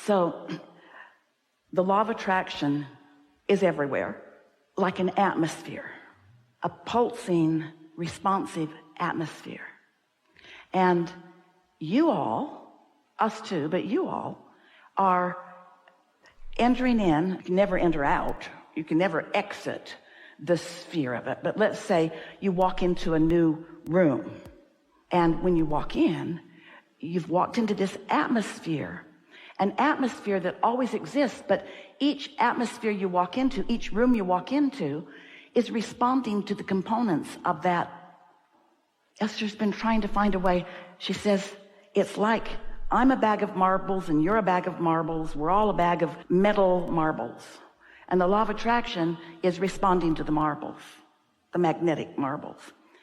So the law of attraction is everywhere, like an atmosphere, a pulsing, responsive atmosphere. And you all, us too, but you all are entering in. You can never enter out. You can never exit the sphere of it. But let's say you walk into a new room. And when you walk in, you've walked into this atmosphere, an atmosphere that always exists. But each atmosphere you walk into, each room you walk into, is responding to the components of that. Esther's been trying to find a way. She says, it's like I'm a bag of marbles and you're a bag of marbles. We're all a bag of metal marbles. And the law of attraction is responding to the marbles, the magnetic marbles.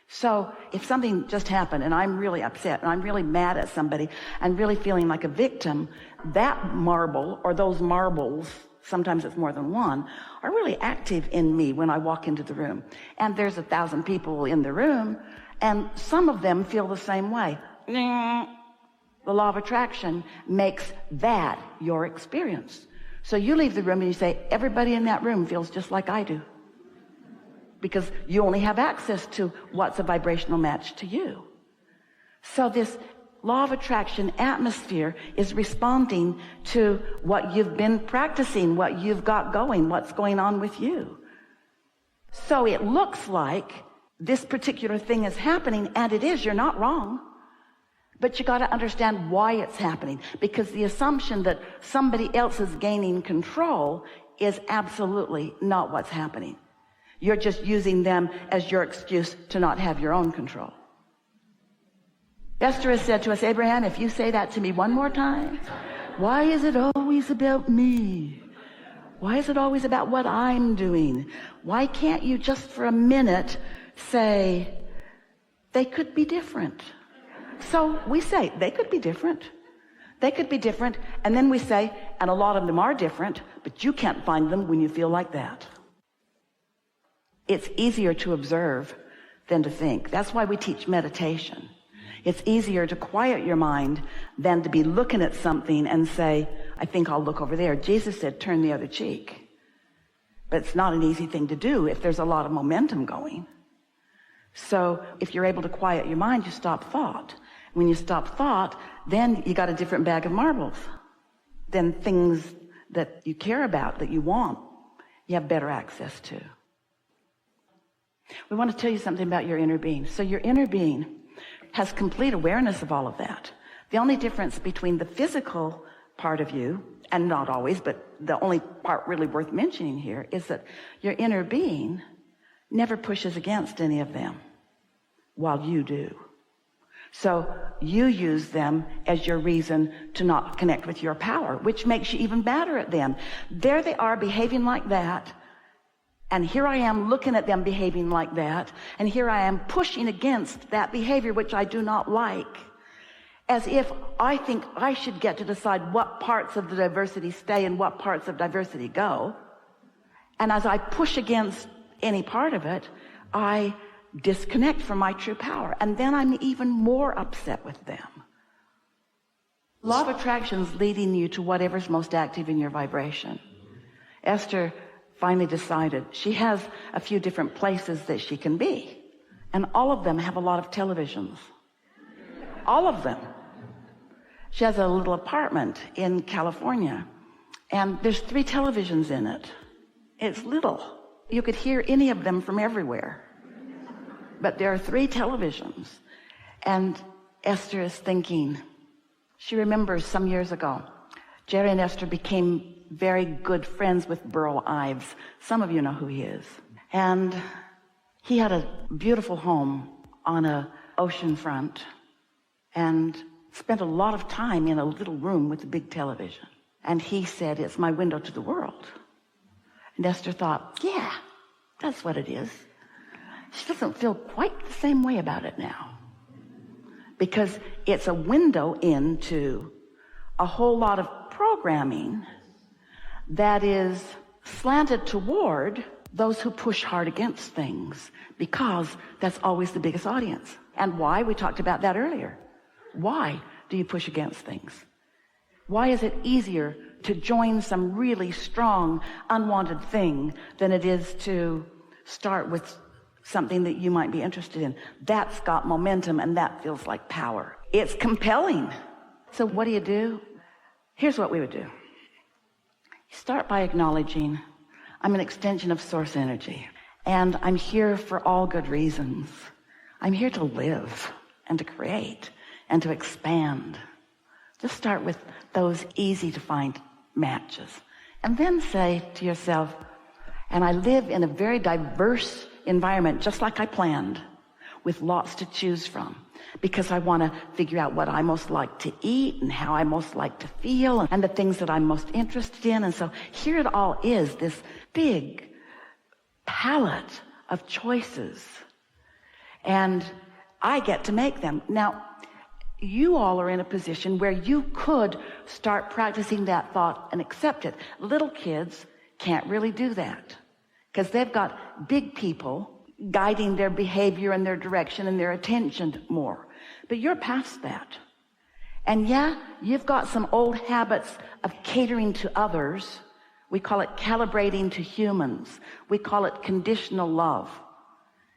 So if something just happened and I'm really upset and I'm really mad at somebody and really feeling like a victim, that marble or those marbles, sometimes it's more than one, are really active in me when I walk into the room. And there's 1,000 people in the room, and some of them feel the same way. The law of attraction makes that your experience. So you leave the room and you say, everybody in that room feels just like I do. Because you only have access to what's a vibrational match to you. So this law of attraction atmosphere is responding to what you've been practicing, what you've got going, what's going on with you. So it looks like this particular thing is happening, and it is. You're not wrong. But you got to understand why it's happening, because the assumption that somebody else is gaining control is absolutely not what's happening. You're just using them as your excuse to not have your own control. Esther has said to us, Abraham, if you say that to me one more time, why is it always about me? Why is it always about what I'm doing? Why can't you just for a minute say, they could be different? So we say, they could be different. They could be different. And then we say, and a lot of them are different, but you can't find them when you feel like that. It's easier to observe than to think. That's why we teach meditation. It's easier to quiet your mind than to be looking at something and say, I think I'll look over there. Jesus said, turn the other cheek. But it's not an easy thing to do if there's a lot of momentum going. So if you're able to quiet your mind, you stop thought. When you stop thought, then you got a different bag of marbles. Then things that you care about, that you want, you have better access to. We want to tell you something about your inner being. So your inner being has complete awareness of all of that. The only difference between the physical part of you, and not always, but the only part really worth mentioning here, is that your inner being never pushes against any of them, while you do. So you use them as your reason to not connect with your power, which makes you even badder at them. There they are behaving like that, and here I am looking at them behaving like that, and here I am pushing against that behavior which I do not like, as if I think I should get to decide what parts of the diversity stay and what parts of diversity go. And as I push against any part of it, I disconnect from my true power, and then I'm even more upset with them. Law of attraction is leading you to whatever's most active in your vibration. Esther finally decided she has a few different places that she can be, and all of them have a lot of televisions. All of them. She has a little apartment in California, and there's 3 televisions in it. It's little. You could hear any of them from everywhere. But there are 3 televisions. And Esther is thinking, she remembers some years ago, Jerry and Esther became very good friends with Burl Ives. Some of you know who he is. And he had a beautiful home on a ocean front and spent a lot of time in a little room with a big television. And he said, it's my window to the world. And Esther thought, yeah, that's what it is. She doesn't feel quite the same way about it now, because it's a window into a whole lot of programming that is slanted toward those who push hard against things, because that's always the biggest audience. And why? We talked about that earlier. Why do you push against things? Why is it easier to join some really strong, unwanted thing than it is to start with something that you might be interested in. That's got momentum, and that feels like power. It's compelling. So what do? Here's what we would do. Start by acknowledging, I'm an extension of source energy, and I'm here for all good reasons. I'm here to live and to create and to expand. Just start with those easy to find matches. And then say to yourself, and I live in a very diverse environment, just like I planned, with lots to choose from, because I want to figure out what I most like to eat and how I most like to feel and the things that I'm most interested in. And so here it all is, this big palette of choices. And I get to make them. Now, you all are in a position where you could start practicing that thought and accept it. Little kids can't really do that because they've got big people guiding their behavior and their direction and their attention more. But you're past that. And yeah, you've got some old habits of catering to others. We call it calibrating to humans. We call it conditional love.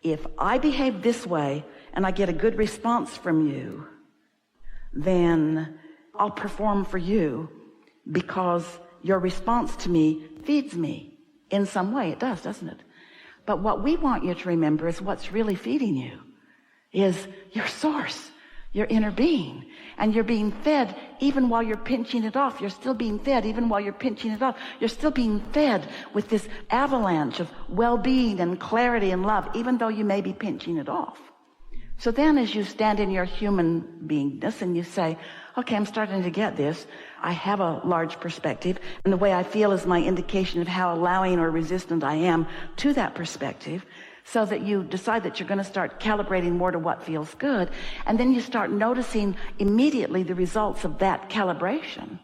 If I behave this way and I get a good response from you, then I'll perform for you because your response to me feeds me in some way. It does, doesn't it? But what we want you to remember is what's really feeding you is your source, your inner being. And you're being fed even while you're pinching it off. You're still being fed even while you're pinching it off. You're still being fed with this avalanche of well-being and clarity and love, even though you may be pinching it off. So then as you stand in your human beingness and you say, okay, I'm starting to get this. I have a large perspective, and the way I feel is my indication of how allowing or resistant I am to that perspective, so that you decide that you're going to start calibrating more to what feels good, and then you start noticing immediately the results of that calibration.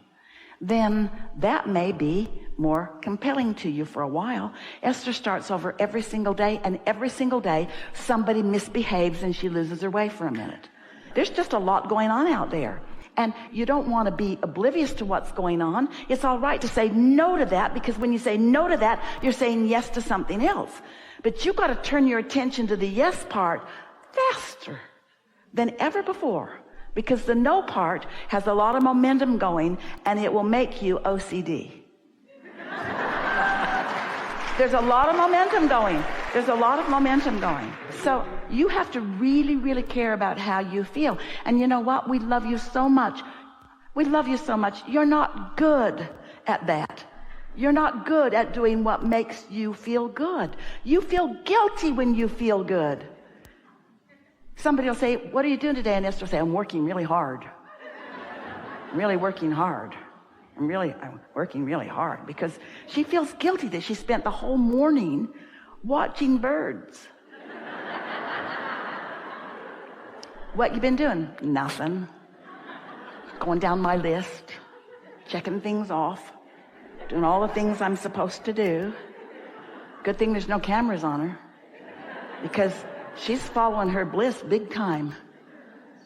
Then that may be more compelling to you for a while. Esther starts over every single day, and every single day somebody misbehaves and she loses her way for a minute. There's just a lot going on out there. And you don't want to be oblivious to what's going on. It's all right to say no to that, because when you say no to that, you're saying yes to something else. But you've got to turn your attention to the yes part faster than ever before, because the no part has a lot of momentum going, and it will make you OCD. There's a lot of momentum going. There's a lot of momentum going. So you have to really, really care about how you feel. And you know what? We love you so much. We love you so much. You're not good at that. You're not good at doing what makes you feel good. You feel guilty when you feel good. Somebody will say, what are you doing today? And Esther will say, I'm working really hard. I'm really working hard. I'm working really hard, because she feels guilty that she spent the whole morning watching birds. What you been doing? Nothing. Going down my list, checking things off, doing all the things I'm supposed to do. Good thing there's no cameras on her, because she's following her bliss big time.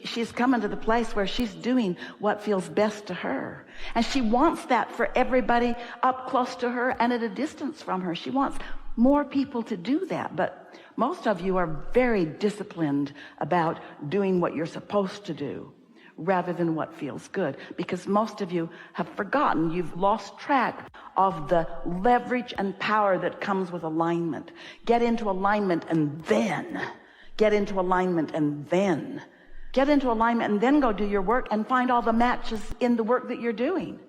She's coming to the place where she's doing what feels best to her. And she wants that for everybody up close to her and at a distance from her. She wants more people to do that. But most of you are very disciplined about doing what you're supposed to do rather than what feels good, because most of you have forgotten. You've lost track of the leverage and power that comes with alignment. Get into alignment and then get into alignment and then get into alignment, and then go do your work and find all the matches in the work that you're doing.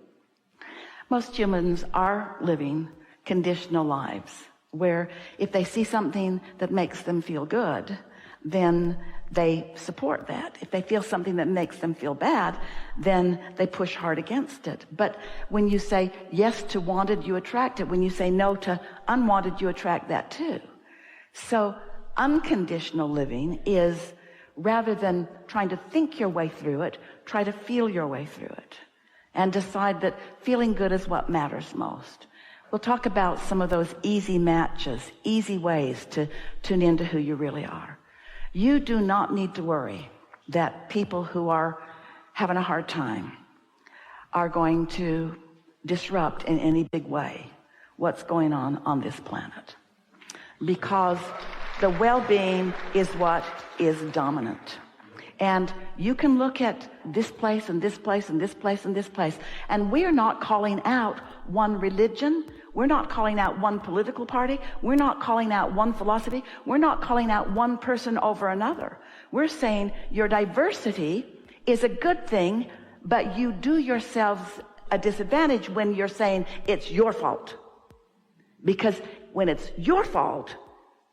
Most humans are living conditional lives where if they see something that makes them feel good, then they support that. If they feel something that makes them feel bad, then they push hard against it. But when you say yes to wanted, you attract it. When you say no to unwanted, you attract that too. So unconditional living is, rather than trying to think your way through it, try to feel your way through it and decide that feeling good is what matters most. We'll talk about some of those easy matches, easy ways to tune into who you really are. You do not need to worry that people who are having a hard time are going to disrupt in any big way what's going on this planet. Because the well-being is what is dominant. And you can look at this place and this place and this place and this place, and we're not calling out one religion. We're not calling out one political party. We're not calling out one philosophy. We're not calling out one person over another. We're saying your diversity is a good thing, but you do yourselves a disadvantage when you're saying it's your fault. Because when it's your fault,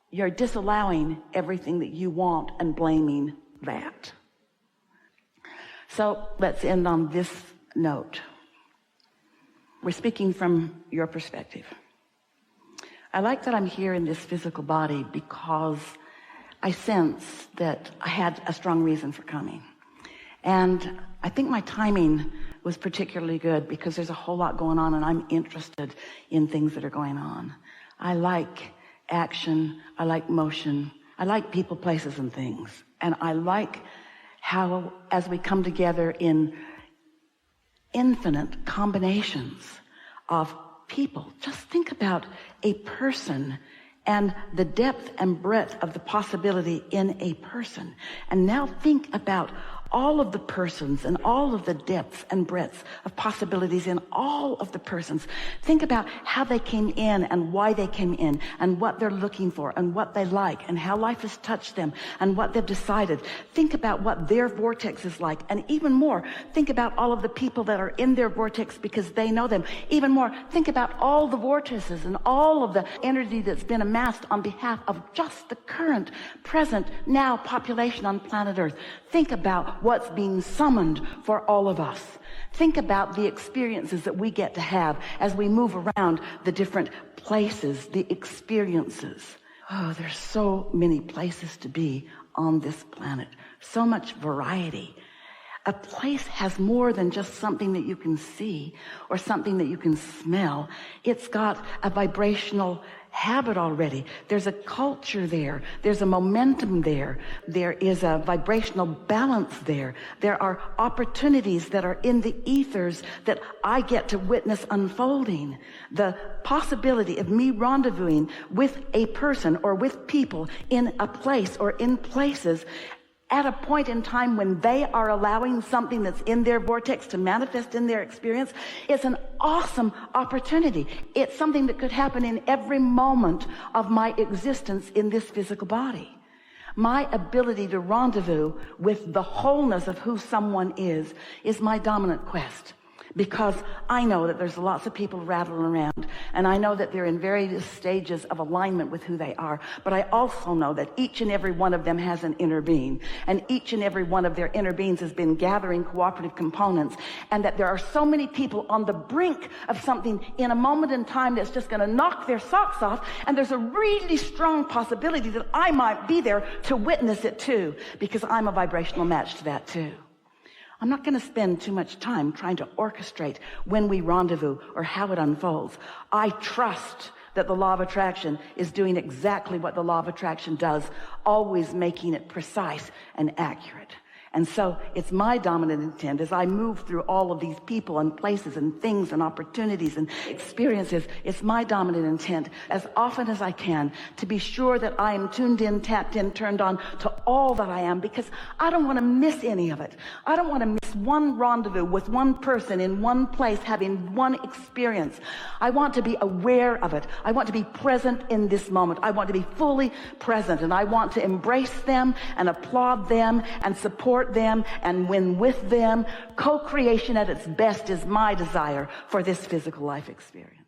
you're disallowing everything that you want and blaming that. So let's end on this note. We're speaking from your perspective. I like that I'm here in this physical body because I sense that I had a strong reason for coming. And I think my timing was particularly good because there's a whole lot going on and I'm interested in things that are going on. I like action. I like motion. I like people, places, and things. And I like how, as we come together in infinite combinations of people, just think about a person and the depth and breadth of the possibility in a person. And now think about all of the persons and all of the depths and breadths of possibilities in all of the persons. Think about how they came in and why they came in and what they're looking for and what they like and how life has touched them and what they've decided. Think about what their vortex is like. And even more, think about all of the people that are in their vortex because they know them. Even more, think about all the vortices and all of the energy that's been amassed on behalf of just the current, present, now population on planet Earth. Think about what's being summoned for all of us. Think about the experiences that we get to have as we move around the different places, the experiences. Oh, there's so many places to be on this planet. So much variety. A place has more than just something that you can see or something that you can smell. It's got a vibrational habit already. There's a culture there. There's a momentum there. There is a vibrational balance there. There are opportunities that are in the ethers that I get to witness unfolding. The possibility of me rendezvousing with a person or with people in a place or in places at a point in time when they are allowing something that's in their vortex to manifest in their experience is an awesome opportunity. It's something that could happen in every moment of my existence in this physical body. My ability to rendezvous with the wholeness of who someone is my dominant quest. Because I know that there's lots of people rattling around, and I know that they're in various stages of alignment with who they are, but I also know that each and every one of them has an inner being, and each and every one of their inner beings has been gathering cooperative components, and that there are so many people on the brink of something in a moment in time that's just going to knock their socks off, and there's a really strong possibility that I might be there to witness it too, because I'm a vibrational match to that too. I'm not going to spend too much time trying to orchestrate when we rendezvous or how it unfolds. I trust that the law of attraction is doing exactly what the law of attraction does, always making it precise and accurate. And so it's my dominant intent as I move through all of these people and places and things and opportunities and experiences. It's my dominant intent as often as I can to be sure that I am tuned in, tapped in, turned on to all that I am, because I don't want to miss any of it. I don't want to miss one rendezvous with one person in one place having one experience. I want to be aware of it. I want to be present in this moment. I want to be fully present, and I want to embrace them and applaud them and support them and win with them. Co-creation at its best is my desire for this physical life experience.